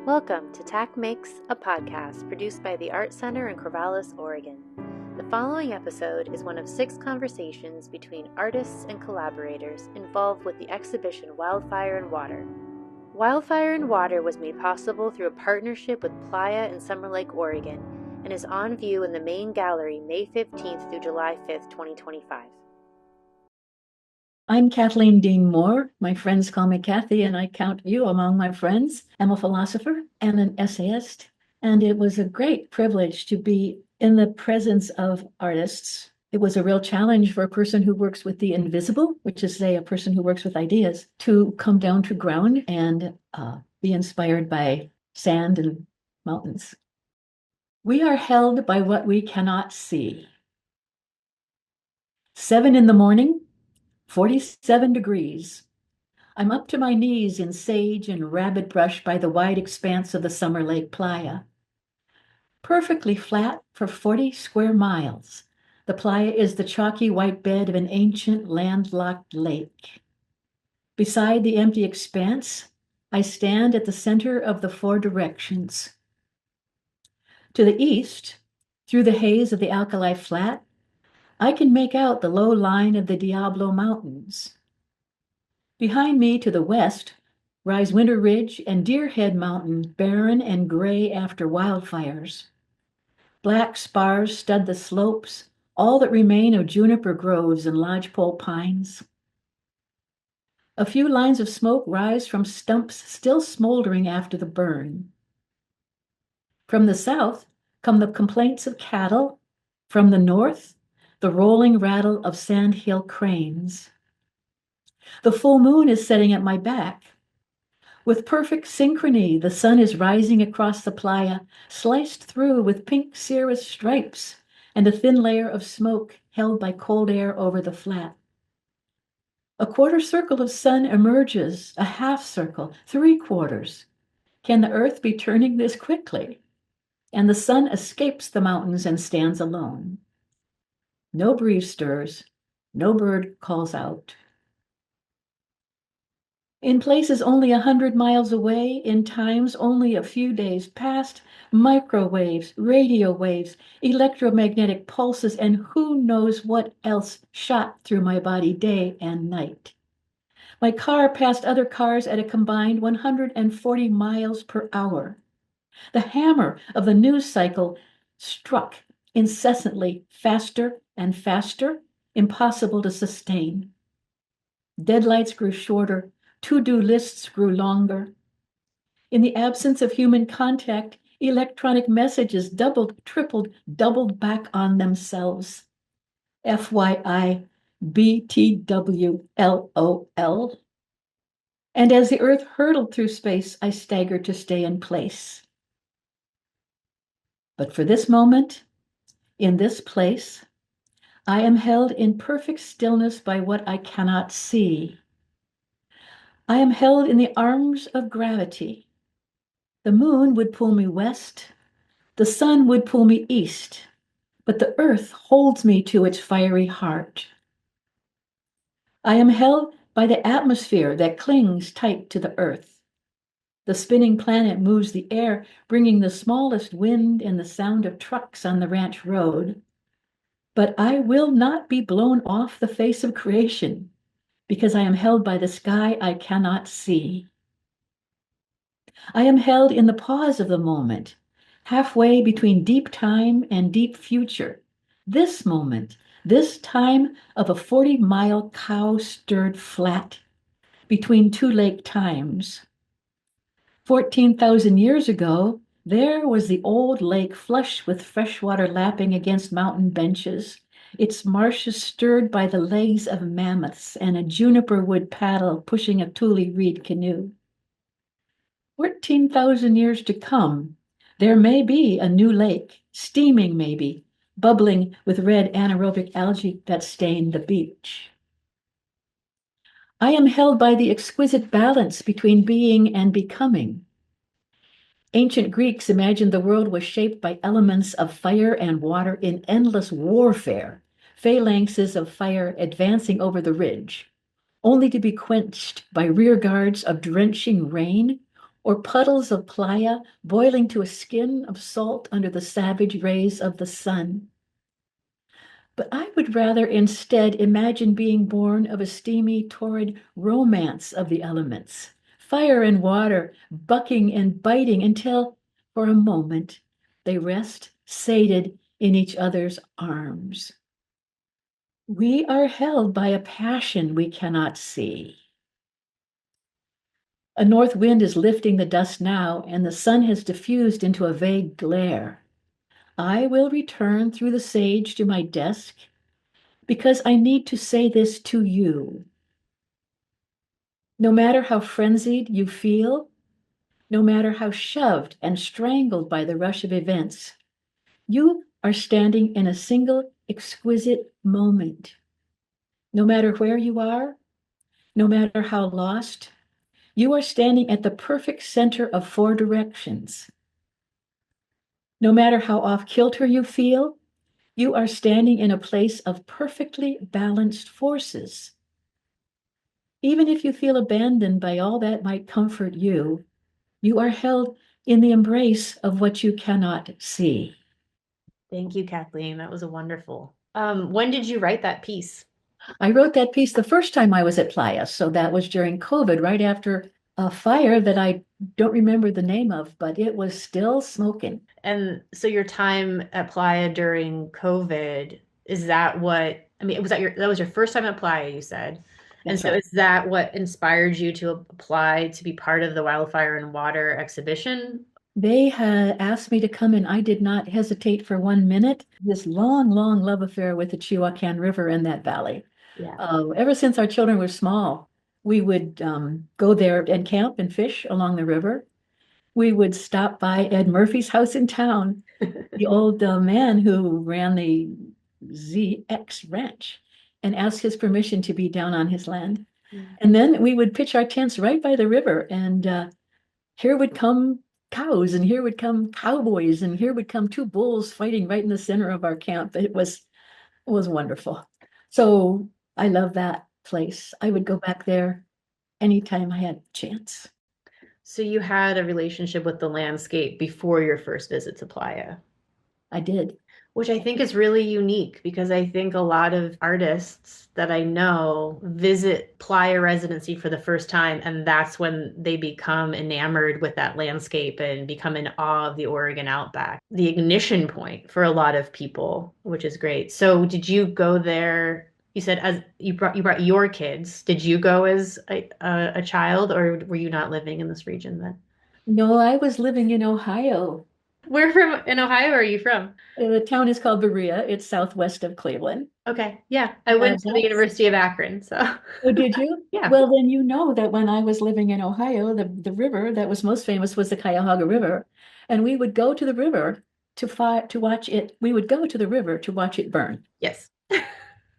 Welcome to TAC Makes, a podcast produced by the Art Center in Corvallis, Oregon. The following episode is one of 6 conversations between artists and collaborators involved with the exhibition Wildfire Water. Wildfire Water was made possible through a partnership with Playa in Summer Lake, Oregon, and is on view in the main gallery May 15th through July 5th, 2025. I'm Kathleen Dean Moore. My friends call me Kathy, and I count you among my friends. I'm a philosopher and an essayist, and it was a great privilege to be in the presence of artists. It was a real challenge for a person who works with the invisible, which is, say, a person who works with ideas, to come down to ground and be inspired by sand and mountains. We are held by what we cannot see. 7 a.m, 47 degrees. I'm up to my knees in sage and rabbit brush by the wide expanse of the Summer Lake Playa. Perfectly flat for 40 square miles, the playa is the chalky white bed of an ancient landlocked lake. Beside the empty expanse, I stand at the center of the 4 directions. To the east, through the haze of the alkali flat, I can make out the low line of the Diablo Mountains. Behind me to the west rise Winter Ridge and Deerhead Mountain, barren and gray after wildfires. Black spars stud the slopes, all that remain of juniper groves and lodgepole pines. A few lines of smoke rise from stumps still smoldering after the burn. From the south come the complaints of cattle. From the north, the rolling rattle of sandhill cranes. The full moon is setting at my back. With perfect synchrony, the sun is rising across the playa, sliced through with pink cirrus stripes and a thin layer of smoke held by cold air over the flat. A quarter circle of sun emerges, a half circle, 3/4. Can the earth be turning this quickly? And the sun escapes the mountains and stands alone. No breeze stirs, no bird calls out. In places only 100 miles away, in times only a few days past, microwaves, radio waves, electromagnetic pulses, and who knows what else shot through my body day and night. My car passed other cars at a combined 140 miles per hour. The hammer of the news cycle struck incessantly, faster and faster, impossible to sustain. Deadlights grew shorter, to-do lists grew longer. In the absence of human contact, electronic messages doubled, tripled, doubled back on themselves. FYI, BTWLOL. And as the earth hurtled through space, I staggered to stay in place. But for this moment, in this place, I am held in perfect stillness by what I cannot see. I am held in the arms of gravity. The moon would pull me west, the sun would pull me east, but the earth holds me to its fiery heart. I am held by the atmosphere that clings tight to the earth. The spinning planet moves the air, bringing the smallest wind and the sound of trucks on the ranch road. But I will not be blown off the face of creation because I am held by the sky I cannot see. I am held in the pause of the moment, halfway between deep time and deep future. This moment, this time of a 40-mile cow-stirred flat between 2 lake times. 14,000 years ago, there was the old lake flush with fresh water lapping against mountain benches, its marshes stirred by the legs of mammoths and a juniper wood paddle pushing a tule reed canoe. 14,000 years to come, there may be a new lake, steaming maybe, bubbling with red anaerobic algae that stain the beach. I am held by the exquisite balance between being and becoming. Ancient Greeks imagined the world was shaped by elements of fire and water in endless warfare, phalanxes of fire advancing over the ridge, only to be quenched by rear guards of drenching rain or puddles of playa boiling to a skin of salt under the savage rays of the sun. But I would rather instead imagine being born of a steamy, torrid romance of the elements, fire and water, bucking and biting until, for a moment, they rest sated in each other's arms. We are held by a passion we cannot see. A north wind is lifting the dust now, and the sun has diffused into a vague glare. I will return through the sage to my desk because I need to say this to you. No matter how frenzied you feel, no matter how shoved and strangled by the rush of events, you are standing in a single exquisite moment. No matter where you are, no matter how lost, you are standing at the perfect center of four directions. No matter how off kilter you feel, you are standing in a place of perfectly balanced forces. Even if you feel abandoned by all that might comfort you, you are held in the embrace of what you cannot see. Thank you, Kathleen. That was a wonderful. When did you write that piece? I wrote that piece the first time I was at Playa, so that was during COVID, right after a fire that I don't remember the name of, but it was still smoking. And so your time at Playa during COVID, is that what, I mean, that was your first time at Playa, you said. And That's so right. is that what inspired you to apply to be part of the Wildfire and Water exhibition? They had asked me to come, and I did not hesitate for 1 minute. This long, long love affair with the Chihuahuan River in that valley. Yeah. Ever since our children were small, we would go there and camp and fish along the river. We would stop by Ed Murphy's house in town, the old man who ran the ZX Ranch, and ask his permission to be down on his land. And then we would pitch our tents right by the river, and here would come cows, and here would come cowboys, and here would come two bulls fighting right in the center of our camp. It was wonderful. So I love that place. I would go back there anytime I had a chance. So you had a relationship with the landscape before your first visit to Playa, I did. which I think is really unique because I think a lot of artists that I know visit Playa residency for the first time, and that's when they become enamored with that landscape and become in awe of the Oregon outback. The ignition point for a lot of people, which is great. So did you go there? You said as you brought your kids. Did you go as a child, or were you not living in this region then? No, I was living in Ohio. Where from in Ohio are you from? The town is called Berea. It's southwest of Cleveland. Okay. Yeah. I went to the That's University of Akron, so Oh, did you? yeah. Well, then you know that when I was living in Ohio, the river that was most famous was the Cuyahoga River. And we would go to the river to watch it. We would go to the river to watch it burn. Yes.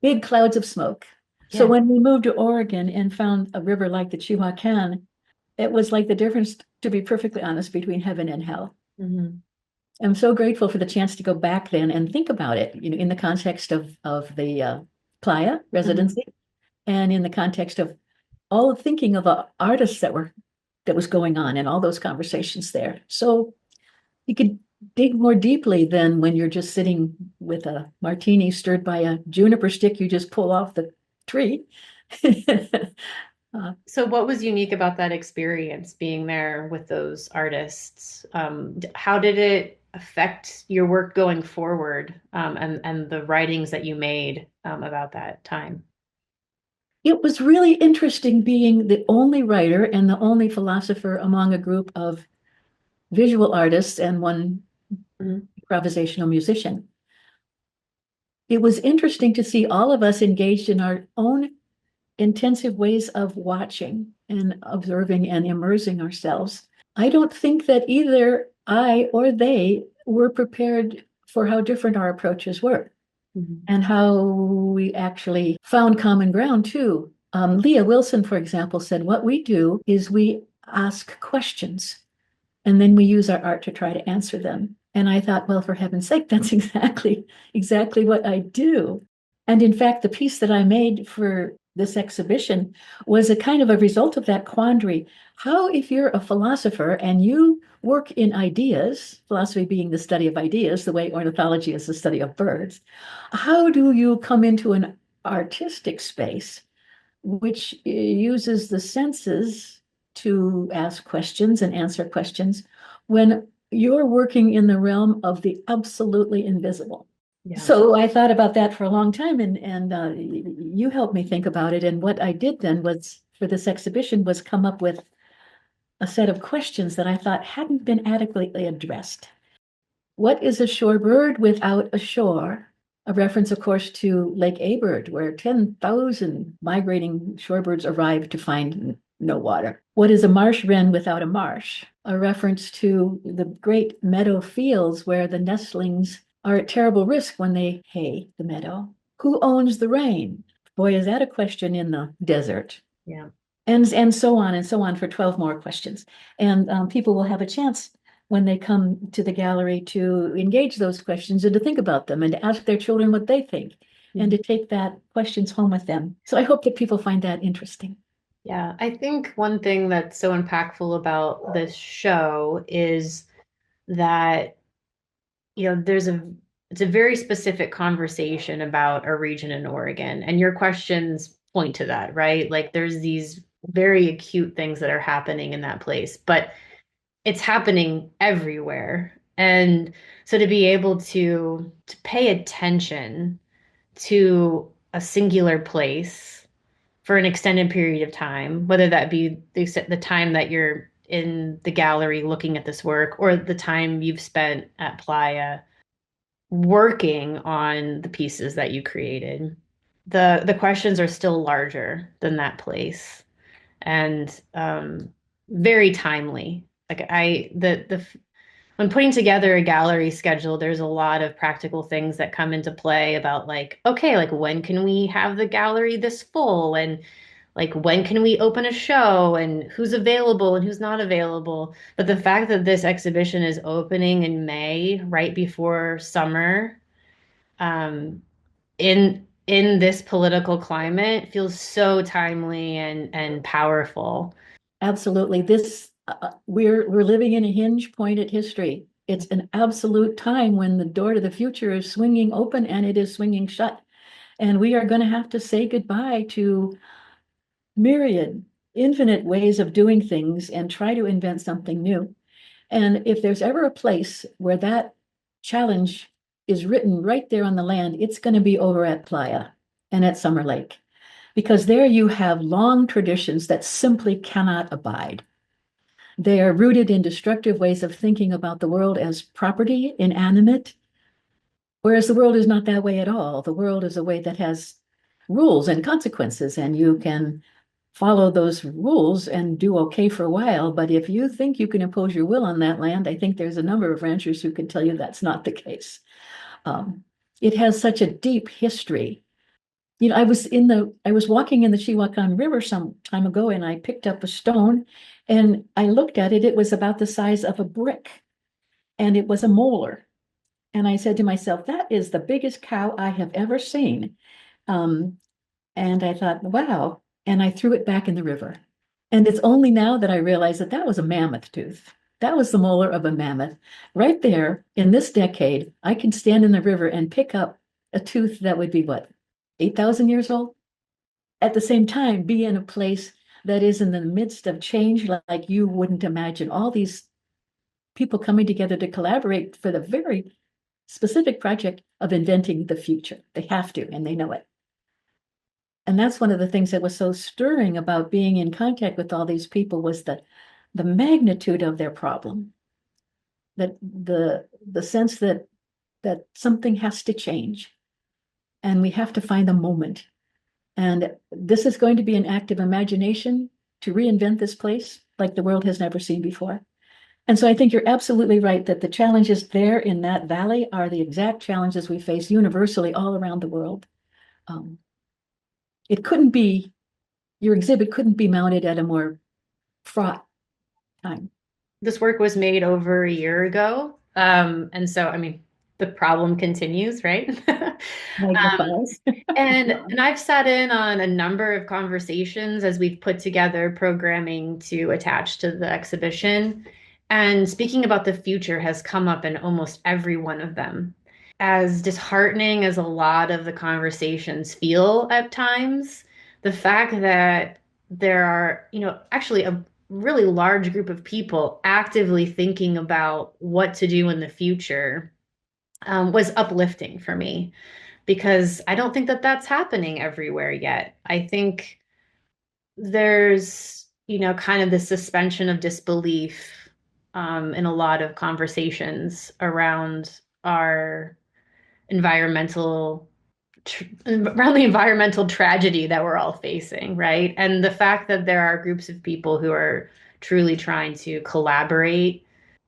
Big clouds of smoke. So Yeah. when we moved to Oregon and found a river like the Chihuahuan, it was like the difference, to be perfectly honest, between heaven and hell. Mhm. I'm so grateful for the chance to go back then and think about it, in the context of the Playa Mhm. residency and in the context of all the thinking of artists that was going on and all those conversations there. So you could dig more deeply than when you're just sitting with a martini stirred by a juniper stick you just pull off the tree. Uh, So what was unique about that experience being there with those artists? How did it affect your work going forward, and the writings that you made about that time? it was really interesting being the only writer and the only philosopher among a group of visual artists and one Mhm. improvisational musician. It was interesting to see all of us engaged in our own intensive ways of watching and observing and immersing ourselves. I don't think that either I or they were prepared for how different our approaches were Mhm. and how we actually found common ground too. Leah Wilson, for example, said what we do is we ask questions and then we use our art to try to answer them. And I thought, well, for heaven's sake, that's exactly what I do. And in fact, the piece that I made for this exhibition was a kind of a result of that quandary. how, if you're a philosopher and you work in ideas, philosophy being the study of ideas, the way ornithology is the study of birds, how do you come into an artistic space which uses the senses to ask questions and answer questions when you're working in the realm of the absolutely invisible? Yeah. So I thought about that for a long time, and you helped me think about it. And what I did then was for this exhibition was come up with a set of questions that I thought hadn't been adequately addressed. What is a shorebird without a shore? A reference, of course, to Lake Abert, where 10,000 migrating shorebirds arrive to find no water. What is a marsh wren without a marsh? A reference to the great meadow fields where the nestlings are at terrible risk when they hay the meadow. Who owns the rain? Boy, is that a question in the desert. Yeah. And so on and so on for 12 more questions. And people will have a chance when they come to the gallery to engage those questions and to think about them and to ask their children what they think and to take that questions home with them. So I hope that people find that interesting. Yeah, I think one thing that's so impactful about this show is that, it's a very specific conversation about a region in Oregon, and your questions point to that, right? Like there's these very acute things that are happening in that place, but it's happening everywhere. And so to be able to pay attention to a singular place for an extended period of time, whether that be the time that you're in the gallery looking at this work or the time you've spent at Playa working on the pieces that you created. The questions are still larger than that place and very timely. Like the when putting together a gallery schedule, there's a lot of practical things that come into play about like, okay, like when can we have the gallery this full? And like when can we open a show and who's available and who's not available? But the fact that this exhibition is opening in May, right before summer, um, in this political climate feels so timely and powerful. Absolutely. This we're living in a hinge point at history. It's an absolute time when the door to the future is swinging open and it is swinging shut. And we are going to have to say goodbye to myriad, infinite ways of doing things and try to invent something new. And if there's ever a place where that challenge is written right there on the land, it's going to be over at Playa and at Summer Lake, because there you have long traditions that simply cannot abide. They are rooted in destructive ways of thinking about the world as property, inanimate, whereas the world is not that way at all. The world is a way that has rules and consequences, and you can follow those rules and do okay for a while. But if you think you can impose your will on that land, I think there's a number of ranchers who can tell you that's not the case. It has such a deep history. I was walking in the Chihuacan River some time ago and I picked up a stone and I looked at it. It was about the size of a brick and it was a molar. And I said to myself, that is the biggest cow I have ever seen. Um, and I thought, wow. And I threw it back in the river. And it's only now that I realize that that was a mammoth tooth. That was the molar of a mammoth. Right there in this decade, I can stand in the river and pick up a tooth that would be what, 8,000 years old? At the same time, be in a place that is in the midst of change like you wouldn't imagine. All these people coming together to collaborate for the very specific project of inventing the future. They have to, and they know it. And that's one of the things that was so stirring about being in contact with all these people was the magnitude of their problem, that the sense that something has to change and we have to find a moment. And this is going to be an act of imagination to reinvent this place like the world has never seen before. And so I think you're absolutely right that the challenges there in that valley are the exact challenges we face universally all around the world. It couldn't be, your exhibit couldn't be mounted at a more fraught time. This work was made over a year ago. And so, I mean, the problem continues, right? Magnifies. And I've sat in on a number of conversations as we've put together programming to attach to the exhibition. And speaking about the future has come up in almost every one of them. As disheartening as a lot of the conversations feel at times, the fact that there are, actually a really large group of people actively thinking about what to do in the future was uplifting for me because I don't think that that's happening everywhere yet. I think there's, kind of the suspension of disbelief in a lot of conversations our environmental around the environmental tragedy that we're all facing, right? And the fact that there are groups of people who are truly trying to collaborate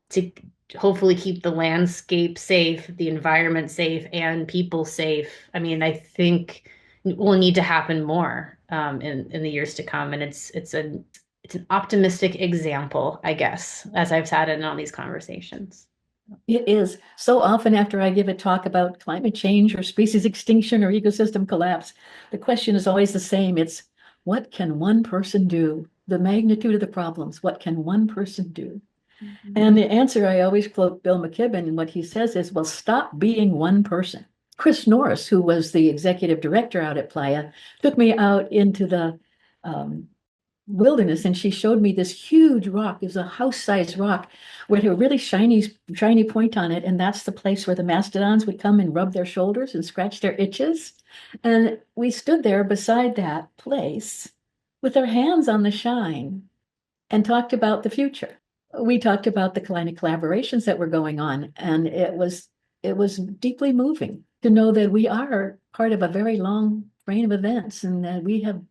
to hopefully keep the landscape safe, the environment safe, and people safe. I mean, I think will need to happen more in the years to come, and it's an optimistic example, I guess, as I've sat in on these conversations. It is. So often after I give a talk about climate change or species extinction or ecosystem collapse, the question is always the same. It's what can one person do? The magnitude of the problems, what can one person do? And the answer I always quote Bill McKibben, and what he says is, well, stop being one person. Chris Norris, who was the executive director out at Playa, took me out into the wilderness, and she showed me this huge rock. It was a house-sized rock with a really shiny point on it, and that's the place where the mastodons would come and rub their shoulders and scratch their itches. And we stood there beside that place with our hands on the shine and talked about the future. We talked about the kind of collaborations that were going on, and it was deeply moving to know that we are part of a very long train of events, and that we have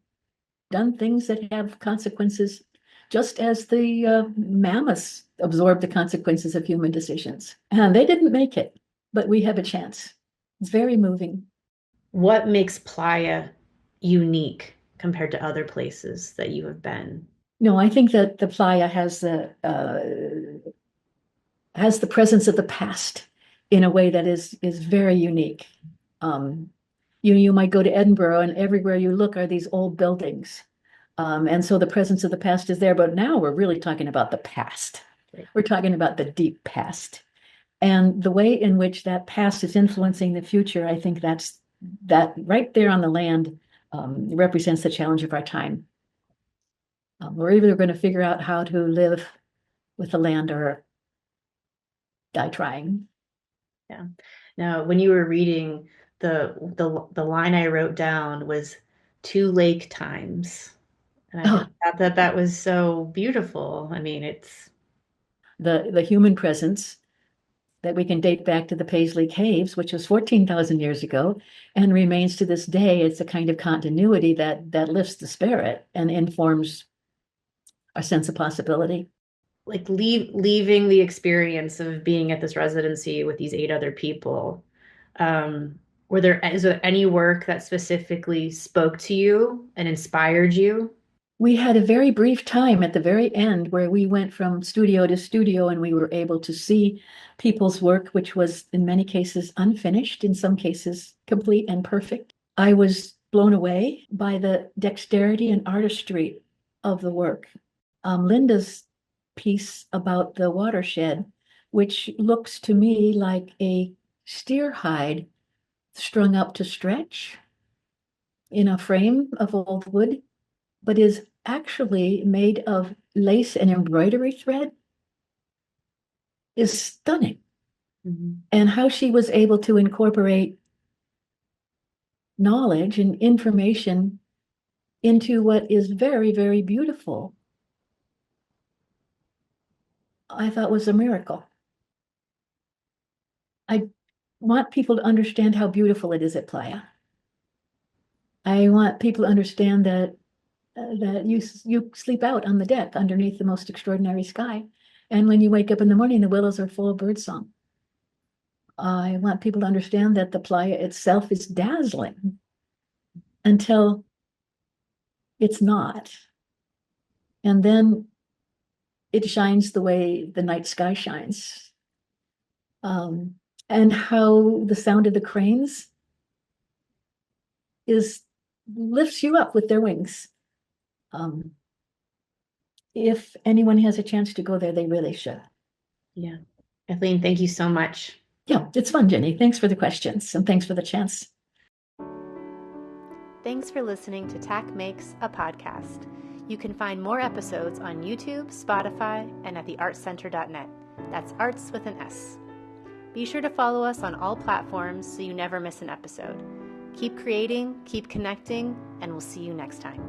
done things that have consequences, just as the mammoths absorbed the consequences of human decisions. And they didn't make it, but we have a chance. It's very moving. What makes Playa unique compared to other places that you have been? No, I think that the playa has the presence of the past in a way that is very unique. Um, you might go to Edinburgh, and everywhere you look are these old buildings. And so the presence of the past is there, but now we're really talking about the past. Right. We're talking about the deep past. And the way in which that past is influencing the future, I think that right there on the land represents the challenge of our time. We're either going to figure out how to live with the land or die trying. Yeah. Now, when you were reading, the line I wrote down was two lake times. And I Oh, just thought that that was so beautiful. I mean, it's the human presence that we can date back to the Paisley Caves, which was 14,000 years ago, and remains to this day. It's a kind of continuity that lifts the spirit and informs our sense of possibility. like leaving the experience of being at this residency with these eight other people. Um, is there any work that specifically spoke to you and inspired you? We had a very brief time at the very end where we went from studio to studio, and we were able to see people's work, which was in many cases unfinished, in some cases complete and perfect. I was blown away by the dexterity and artistry of the work. Linda's piece about the watershed, which looks to me like a steer hide strung up to stretch in a frame of old wood, but is actually made of lace and embroidery thread, is stunning. Mm-hmm. And how she was able to incorporate knowledge and information into what is very, very beautiful, I thought was a miracle. I want people to understand how beautiful it is at Playa. I want people to understand that you sleep out on the deck underneath the most extraordinary sky, and when you wake up in the morning, the willows are full of birdsong. I want people to understand that the playa itself is dazzling until it's not, and then it shines the way the night sky shines. and how the sound of the cranes lifts you up with their wings. If anyone has a chance to go there, they really should. Yeah. Kathleen, thank you so much. Yeah, it's fun, Jenny. Thanks for the questions and thanks for the chance. Thanks for listening to TAC Makes a Podcast. You can find more episodes on YouTube, Spotify, and at theartscenter.net. That's arts with an S. Be sure to follow us on all platforms so you never miss an episode. Keep creating, keep connecting, and we'll see you next time.